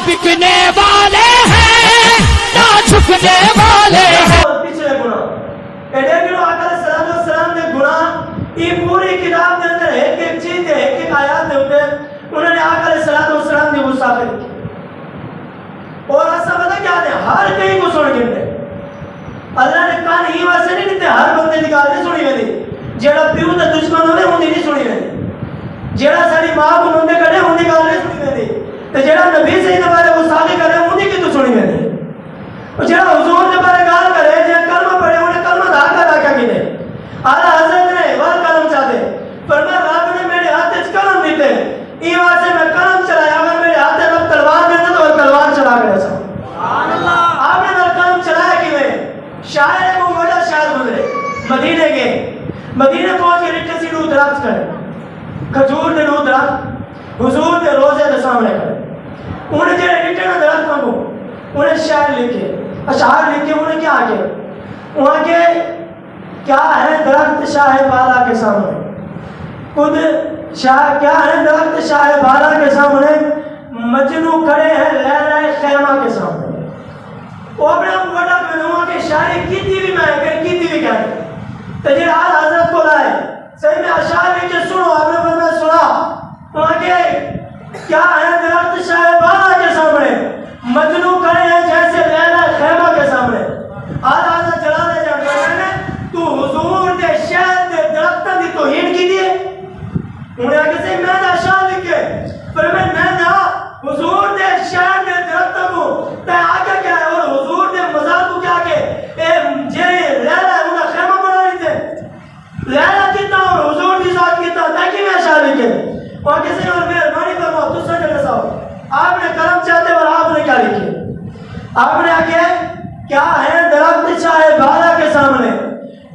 بکنے والے ہیں نہ جھکنے والے ہیں. پچھلے گناہ ایڈے کلو آقا علیہ السلام والسلام نے گناہ یہ پوری کتاب کے اندر ایک ایک چیز ایک ایک آیات دے ہوتے انہوں نے آقا علیہ السلام والسلام کی گستاخی کی. اور ایسا پتہ کیا ہے ہر کہیں کو سن گئے اللہ نے کان ہی واسے نہیں دیتے ہر بندے کی گل نہیں سنی ویندی جیڑا پیو تے دشمن ہوے اون دی نہیں سنی ویندی جیڑا ساری ماں کو منڈے کڈے اون دی گل نہیں سنی ویندی تے جیڑا نبی صحیح دے بارے گستاخی کرے اون دی کی سنی ویندی اور جیڑا حضور دے بارے گل کرے جے کلمہ پڑھے اونے کلمہ دا کیا کیتے اعلی حضرت نے ور کلم چاہتے فرمایا رب نے میرے ہاتھ وچ کلم دیتے ای واسطے میں کلم چلایا اگر میرے ہاتھ میں تلوار دیتا تو میں تلوار چلا کے رہتا. سبحان اللہ. آپ نے ور کلم چلایا کیویں شاعر کو بڑا شاعر گزرے مدینے گئے مدینے پہنچ کے رٹے سی نو درخت کھڑے کھجور دے نو درخت حضور دے روزے دے سامنے کھڑے انہیں جڑے رٹے نا درخت کو انہیں شاعر لکھے اشعار لکھے انہیں کیا آگے وہاں کے کیا ہے درخت شاہ بالا کے سامنے خود شاہ کیا ہے درخت شاہ بالا کے سامنے مجنو کھڑے ہیں لیلہ خیمہ کے سامنے وہ اپنے آپ کو بڑا پہنوا کے شاعری کی بھی میں کی بھی کہتے تجھے آل حضرت کو لائے صحیح میں اشعار لکھے سنو آپ نے فرمایا سنا وہاں کے کیا ہے درخت شاہ بالا کے سامنے مجنو کھڑے ہیں جیسے لیلہ خیمہ کے سامنے آل حضرت جلالہ جانتے تو حضور دے شہد دے درختہ دی توہین کی دیئے انہیں آگے سے میں دا شاہ لکھے پر میں دا حضور دے شہد دے درختہ کو تے آگے کیا ہے اور حضور دے مزار کو کیا کہ اے جیرے لیلہ انہیں خیمہ بنا لیتے لیلہ کیتا اور حضور دی ذات کیتا تاکہ میں شاہ لکھے وہ آگے سے اور مہربانی فرماؤ تو سجھے رساؤ آپ نے کرم چاہتے اور آپ نے کیا لکھے آپ نے آگے کیا ہے درخت شاہ بالا کے سامنے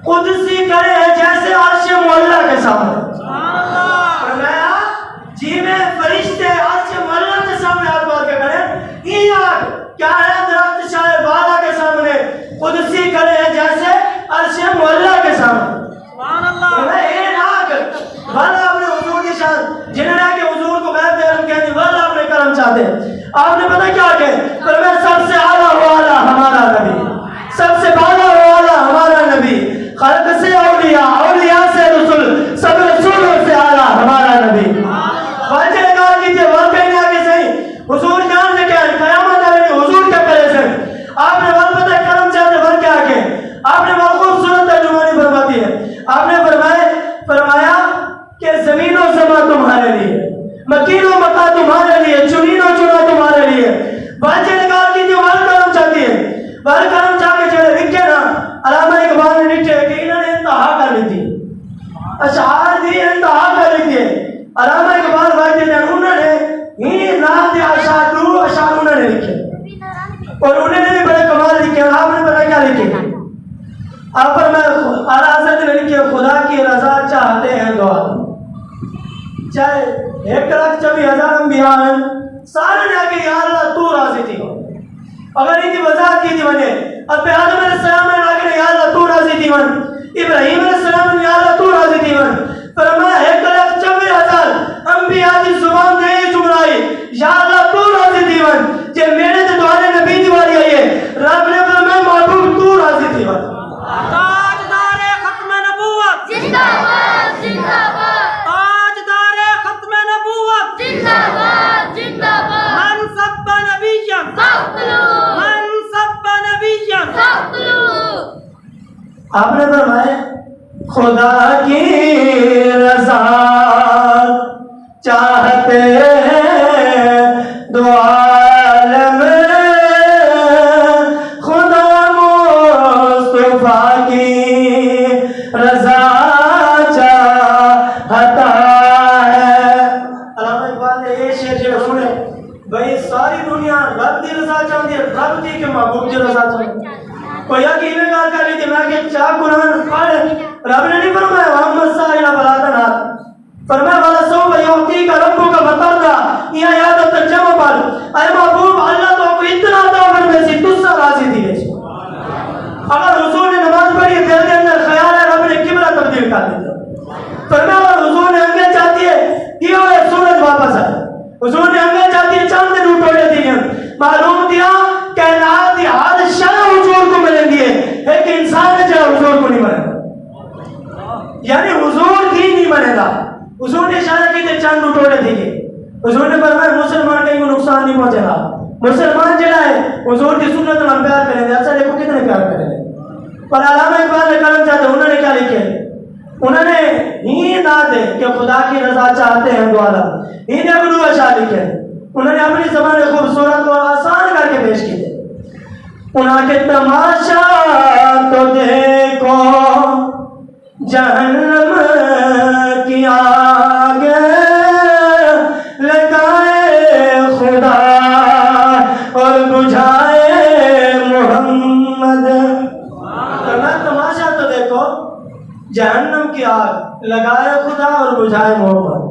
قدسی کرے ہیں جیسے عرش معلیٰ کے سامنے. فرمایا جی میں فرشتے عرش معلیٰ کے سامنے ہاتھ مار کے کریں یہ آگ کیا ہے درخت شاہ بالا کے سامنے قدسی کرے ہیں جیسے عرش معلیٰ کے سامنے. فرمایا یہ آگ والا اپنے حضور کی شان جنہیں آ کے حضور کو غیر دے ہم کہتے ہیں والا اپنے کرم چاہتے ہیں. آپ نے پتہ کیا کہ فرمایا سب سے اعلیٰ والا ہمارا نبی سب سے بالا والا ہمارا نبی خلق سے اولیاء اولیاء سے رسول سب رسولوں سے اعلیٰ ہمارا نبی. واجہ کہا کیجئے واقعی نے آگے صحیح حضور جان سے کیا ہے قیامت آگے حضور کے پلے سے آپ نے وال پتہ کرم چاہتے ور کے آگے آپ نے وال خوبصورت ترجمانی فرماتی ہے آپ نے فرمایا کہ زمین و سما تمہارے لیے مکین و مکہ تمہارے لیے چنین و چنا تمہارے لیے. واجہ نے کہا کیجئے وال کرم چاہتی ہے وال کرم چاہ کے چلے لکھے نا علامہ اقبال نے لکھے کہ انہوں نے انتہا کر لی تھی اشعار دی انتہا کر لی تھی. علامہ اقبال واجہ نے انہوں نے ہی نام دے اشعار انہوں نے لکھے اور انہوں نے بھی بڑے کمال لکھے. آپ نے بڑا کیا لکھے آپ پر میں اعلیٰ حضرت نے لکھے خدا کی رضا چاہتے ہیں دعا چاہے 1,24,000 انبیاء ہیں سارے نے آگے یا اللہ تو راضی تھی اگر ان کی وضاحت کی تھی بنے اب آدم علیہ السلام نے آگے یا اللہ تو راضی تھی بن ابراہیم علیہ السلام نے یا اللہ تو راضی تھی بن فرمایا 1,24,000 انبیاء کی زبان دے جمرائی یا اللہ تو راضی تھی بن جب میرے تو دعانے نبی دیواری آئی ہے رب نے فرمایا محبوب تو راضی تھی بن. تاجدار ختم نبوت زندہ باد زندہ باد تاجدار ختم نبوت زندہ باد زندہ باد من سب نبیا فاقتلوه من سب نبیا فاقتلوه. آپ نے فرمایا خدا کی رضا چاہتے ہیں دو عالم خدا مصطفیٰ کی رضا چاہتا ہے. علامہ اقبال نے یہ شعر جو سنے بھئی ساری دنیا رب دی رضا چاہتی ہے رب دی کے محبوب دی رضا چاہتی ہے. کوئی آگے ہی میں گال کر لی تھی میں کہ چاہ قرآن پڑھ رب نے نہیں فرمایا محمد سائلہ بلاتنات فرمایا والا سو بھئی ہوتی کا ربو کا بطردہ یہاں یاد ترجمہ پڑھ اے محبوب اللہ تو کو اتنا دعوت میں سی تُس سا راضی تھی ہے. اگر حضور نے نماز پڑھی دل کے اندر خیال ہے رب نے قبلہ تبدیل کر دیا فرمایا اگر حضور نے انگیں چاہتی ہے یہ سورج واپس آئے حضور نے انگیں چاہتی ہے چاند نے ٹوٹے تھی مسلمان جڑا ہے حضور کی سنت میں پیار کریں گے. اچھا دیکھو کتنے پیار کریں گے. پر علامہ اقبال نے کلم چاہتے انہوں نے کیا لکھے؟ انہوں نے ہی داتے کہ خدا کی رضا چاہتے ہیں دوارا ہی نے گروہ اشعار لکھے. انہوں نے اپنی زبان میں خوبصورت اور آسان کر کے پیش کی تھے. انہاں کے تماشا تو دیکھو جہنم کی آگ لگائے خدا اور بجھائے محمد. تماشا تو دیکھو جہنم کی آگ لگائے خدا اور بجھائے محمد.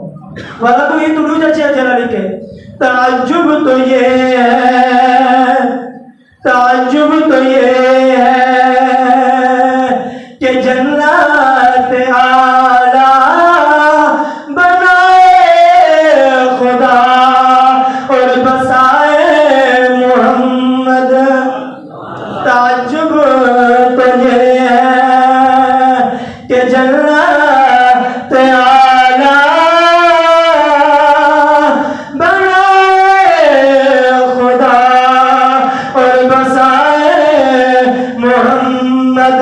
والا تو یہ طلوع اچھے چلا لکھے. تعجب تو یہ ہے تعجب تو یہ ہے کہ جنت اعلیٰ بنائے خدا اور بسائے محمد. تعجب تو یہ ہے کہ جنت اعلیٰ بنائے خدا اور بسائے محمد.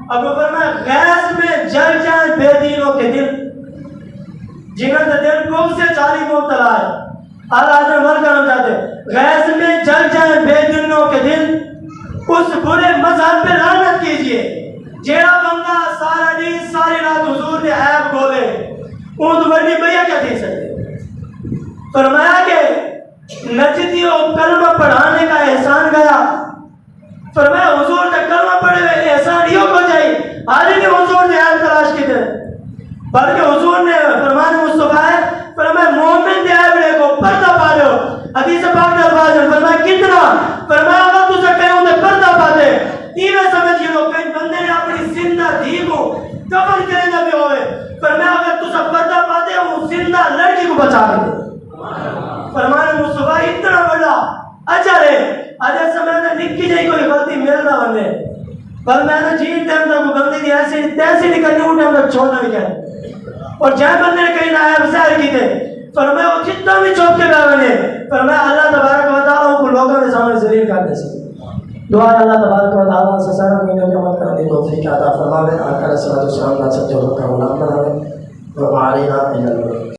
اب فرمایا غیظ میں جل جائیں بے دینوں کے دل جنہوں نے دل گم سے چالی مبتلا ہے. اللہ حضرت مر کرنا چاہتے غیظ میں جل جائیں بے دینوں کے دل اس برے مذہب پہ لعنت کیجئے جیڑا بندہ سارا دن ساری رات حضور نے عیب بولے اون تو بڑی بھیا کیا تھی سکتے. فرمایا کہ نجدیوں کلمہ پڑھانے کا احسان گیا. فرمایا حضور نے کلمہ پڑھے ہوئے احسان یہ ہو جائے آج بھی حضور نے عیب تلاش کی تھے بلکہ حضور نے فرمان مصطفیٰ ہے. فرمایا مومن دے عیب لے کو پردہ پا لو. حدیث پاک کے الفاظ ہیں. فرمایا کتنا؟ فرمایا اگر تجھے کہیں انہیں پردہ پا دے ایویں سمجھ لو کئی بندے نے اپنی زندہ دھی کو دفن کرے نہ بھی ہوئے. فرمایا اگر تجھے پردہ پا دے وہ زندہ لڑکی کو بچا دے. فرمان مصطفیٰ اتنا بڑا اجر ہے. اجر سمجھ میں نکی جائی کوئی غلطی مل نہ بنے پر میں نے جی ٹائم تک وہ غلطی دی ایسی تیسی نکلنی وہ ٹائم تک چھوڑنا بھی کہے. اور جائے بندے نے کہیں نہ ظاہر کی تھے فرمایا وہ جتنا بھی چوک کے گئے بنے فرمایا اللہ تبارک و تعالیٰ کو لوگوں کے سامنے ذلیل کر دے سکتے. دعا اللہ تبارک و تعالیٰ سے سارا مہینے عمل کرنے کی توفیق عطا فرماوے. آقا علیہ الصلوۃ والسلام کا سچا حکم غلام بناوے. وعلینا